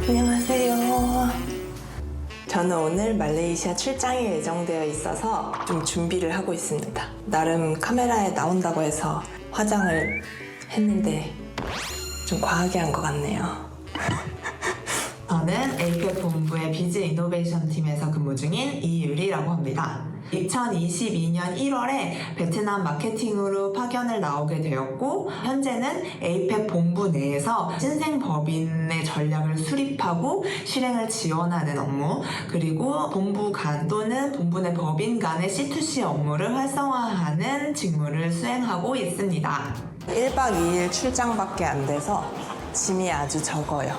안녕하세요. 저는 오늘 말레이시아 출장이 예정되어 있어서 좀 준비를 하고 있습니다. 나름 카메라에 나온다고 해서 화장을 했는데 좀 과하게 한 것 같네요. 저는 에이펙 본부의 비즈 이노베이션 팀에서 근무 중인 이유리라고 합니다. 2022년 1월에 베트남 마케팅으로 파견을 나오게 되었고 현재는 에이펙 본부 내에서 신생 법인의 전략을 수립하고 실행을 지원하는 업무, 그리고 본부 간 또는 본부 내 법인 간의 C2C 업무를 활성화하는 직무를 수행하고 있습니다. 1박 2일 출장밖에 안 돼서 짐이 아주 적어요.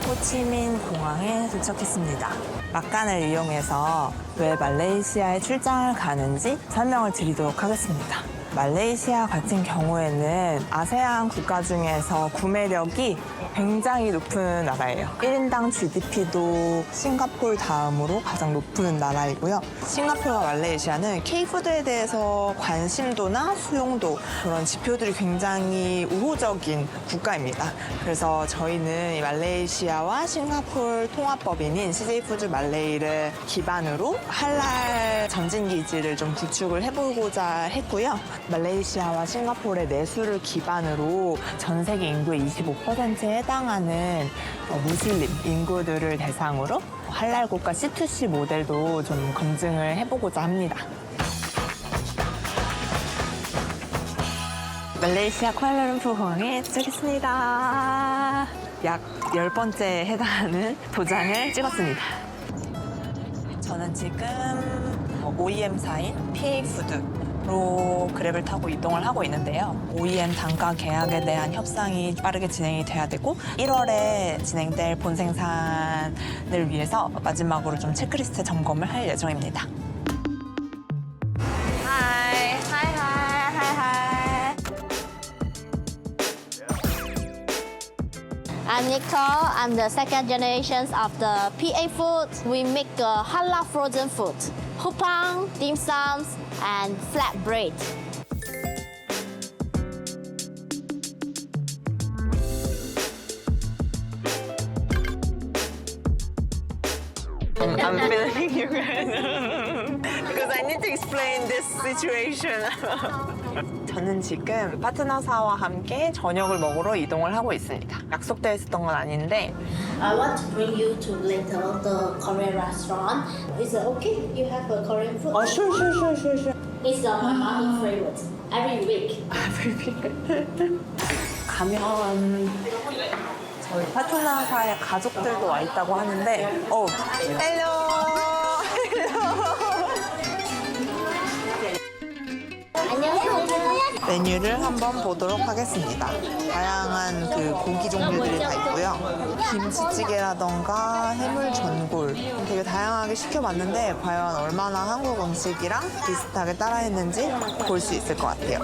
호치민 공항에 도착했습니다. 막간을 이용해서 왜 말레이시아에 출장을 가는지 설명을 드리도록 하겠습니다. 말레이시아 같은 경우에는 아세안 국가 중에서 구매력이 굉장히 높은 나라예요. 1인당 GDP도 싱가포르 다음으로 가장 높은 나라이고요. 싱가포르와 말레이시아는 K푸드에 대해서 관심도나 수용도 그런 지표들이 굉장히 우호적인 국가입니다. 그래서 저희는 이 말레이시아와 싱가포르 통합법인인 CJ푸드 말레이를 기반으로 할랄 전진기지를 좀 구축을 해보고자 했고요. 말레이시아와 싱가포르의 내수를 기반으로 전 세계 인구의 25%에 해당하는 무슬림 인구들을 대상으로 할랄 국가 C2C 모델도 좀 검증을 해보고자 합니다. 말레이시아 쿠알라룸푸르 공항에 도착했습니다. 약 10번째 해당하는 도장을 찍었습니다. 저는 지금 OEM사인 PA푸드로 그랩을 타고 이동을 하고 있는데요. OEM 단가 계약에 대한 협상이 빠르게 진행이 돼야 되고 1월에 진행될 본 생산을 위해서 마지막으로 좀 체크리스트 점검을 할 예정입니다. I'm Nicole. I'm the second generation of the PA Food. We make halal frozen food, hupang, dim sums, and flatbread. I'm filming you guys because I need to explain this situation. 저는 지금 파트너사와 함께 저녁을 먹으러 이동을 하고 있습니다. 약속되어 있었던 건 아닌데 I want to bring you to later the Korean restaurant. Is it okay? You have a Korean food? sure. It's a mommy favorite. Every week. 가면 저희 파트너사의 가족들도 와 있다고 하는데 헬로 메뉴를 한번 보도록 하겠습니다. 다양한 그 고기 종류들이 다 있고요. 김치찌개라던가 해물 전골 되게 다양하게 시켜봤는데 과연 얼마나 한국 음식이랑 비슷하게 따라했는지 볼 수 있을 것 같아요.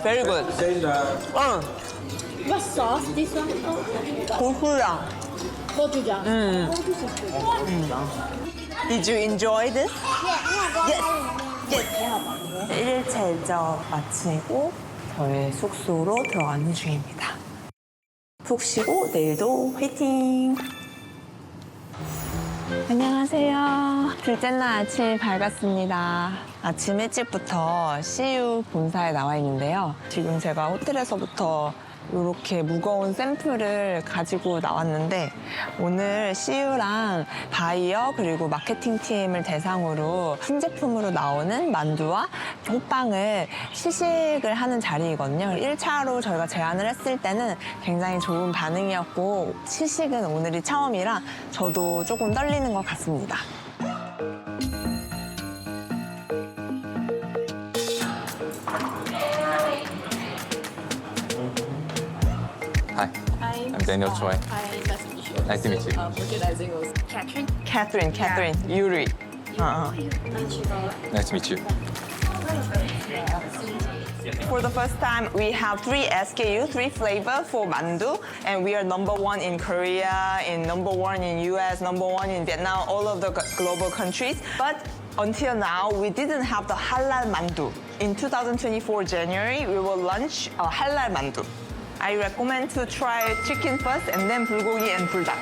Very good. What sauce? This one? 고수랑. Gochujang. Did you enjoy this? Yes. 1일차 일정 마치고 저희 숙소로 들어가는 중입니다. 푹 쉬고 내일도 화이팅! 안녕하세요. 둘째 날 아침 밝았습니다. 아침 일찍부터 CU 본사에 나와 있는데요. 지금 제가 호텔에서부터 이렇게 무거운 샘플을 가지고 나왔는데 오늘 CU랑 바이어 그리고 마케팅 팀을 대상으로 신제품으로 나오는 만두와 호빵을 시식을 하는 자리이거든요. 1차로 저희가 제안을 했을 때는 굉장히 좋은 반응이었고 시식은 오늘이 처음이라 저도 조금 떨리는 것 같습니다. Hi. I'm Daniel Choi. Hi, nice to meet you. Nice to meet you. Merchandising was Catherine, Yuri. Nice to meet you. For the first time, we have 3 SKU, 3 flavor for mandu, and we are #1 in Korea, #1 in US, #1 in Vietnam, all of the global countries. But Until now, we didn't have the halal mandu. In 2024 January, we will launch a halal mandu. I recommend to try chicken first and then bulgogi and 불닭.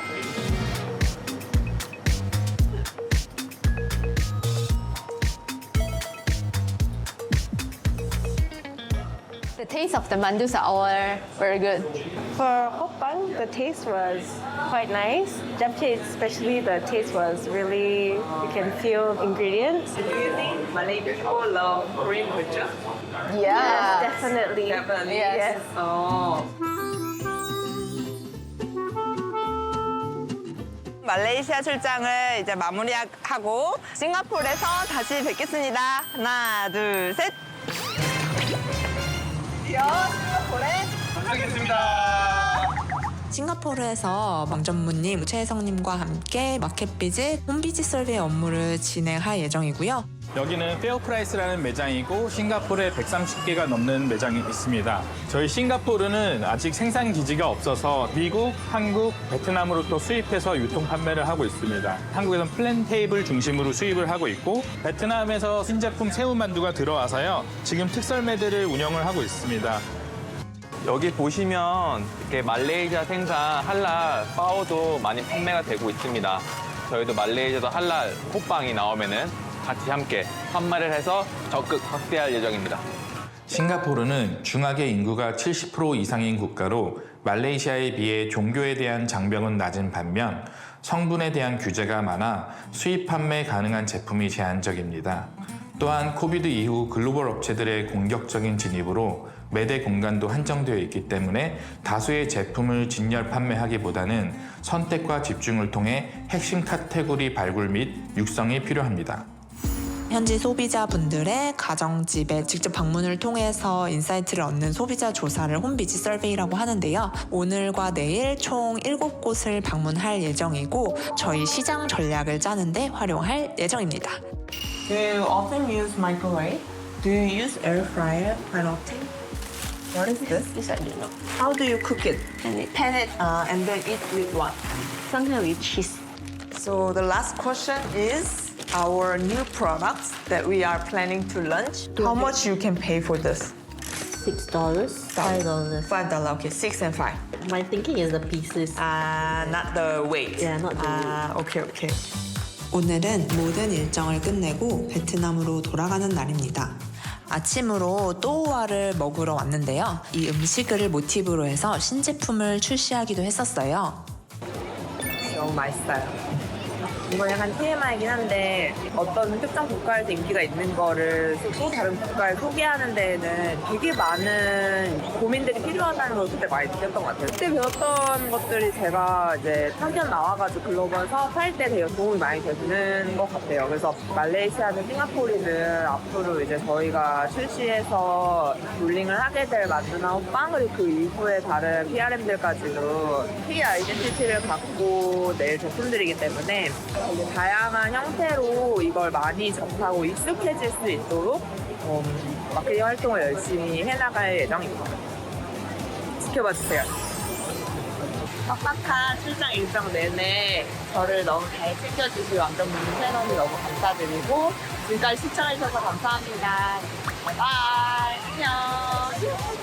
The taste of the mandus are all very good. For hoppang, the taste was quite nice. Japchae, especially, the taste was really, you can feel ingredients. Do you think Malay people love Korean culture? Yes, definitely. Yes. 어. 말레이시아 출장을 이제 마무리하고 싱가포르에서 다시 뵙겠습니다. 하나, 둘, 셋. 싱가포르에서 망전무님, 최혜성님과 함께 마켓비즈, 홈비즈 서비스 업무를 진행할 예정이고요. 여기는 페어프라이스라는 매장이고 싱가포르에 130개가 넘는 매장이 있습니다. 저희 싱가포르는 아직 생산 기지가 없어서 미국, 한국, 베트남으로부터 수입해서 유통 판매를 하고 있습니다. 한국에서는 플랜테이블 중심으로 수입을 하고 있고 베트남에서 신제품 새우만두가 들어와서요. 지금 특설매대를 운영을 하고 있습니다. 여기 보시면 이렇게 말레이시아 생산 할랄 파오도 많이 판매가 되고 있습니다. 저희도 말레이시아도 할랄 호빵이 나오면은 같이 함께 판매를 해서 적극 확대할 예정입니다. 싱가포르는 중하계 인구가 70% 이상인 국가로 말레이시아에 비해 종교에 대한 장벽은 낮은 반면 성분에 대한 규제가 많아 수입 판매 가능한 제품이 제한적입니다. 또한 코비드 이후 글로벌 업체들의 공격적인 진입으로 매대 공간도 한정되어 있기 때문에 다수의 제품을 진열 판매하기보다는 선택과 집중을 통해 핵심 카테고리 발굴 및 육성이 필요합니다. 현지 소비자분들의 가정집에 직접 방문을 통해서 인사이트를 얻는 소비자 조사를 홈비즈 서베이라고 하는데요. 오늘과 내일 총 7곳을 방문할 예정이고 저희 시장 전략을 짜는데 활용할 예정입니다. Do you often use microwave? Do you use air fryer quite often? What is this? This I don't know. How do you cook it? Pan it and then eat with what? Sometimes with cheese. So the last question is our new products that we are planning to launch. How much you can pay for this? $6, $5. $5. Okay, 6 and 5. My thinking is the pieces. Not the weight. Yeah, not the weight. Okay. 오늘은 모든 일정을 끝내고 베트남으로 돌아가는 날입니다. 아침으로 또우아를 먹으러 왔는데요. 이 음식을 모티브로 해서 신제품을 출시하기도 했었어요. 너무 맛있어요. 이건 약간 TMI이긴 한데 어떤 특정 국가에서 인기가 있는 거를 또 다른 국가에 소개하는 데에는 되게 많은 고민들이 필요하다는 걸 그때 많이 느꼈던 것 같아요. 그때 배웠던 것들이 제가 이제 파견 나와가지고 글로벌 사업할 때 되게 도움이 많이 되는 것 같아요. 그래서 말레이시아든 싱가포르든 앞으로 이제 저희가 출시해서 롤링을 하게 될 만두나 호빵 그리고 그 이후에 다른 PRM들까지도 K 아이덴티티를 갖고 낼 제품들이기 때문에 되게 다양한 형태로 이걸 많이 접하고 익숙해질 수 있도록 마케팅 활동을 열심히 해나갈 예정입니다. 지켜봐 주세요. 빡빡한 출장 일정 내내 저를 너무 잘 챙겨주실 완전분들 채널이 너무 감사드리고 지금까지 시청해주셔서 감사합니다. 바이 안녕.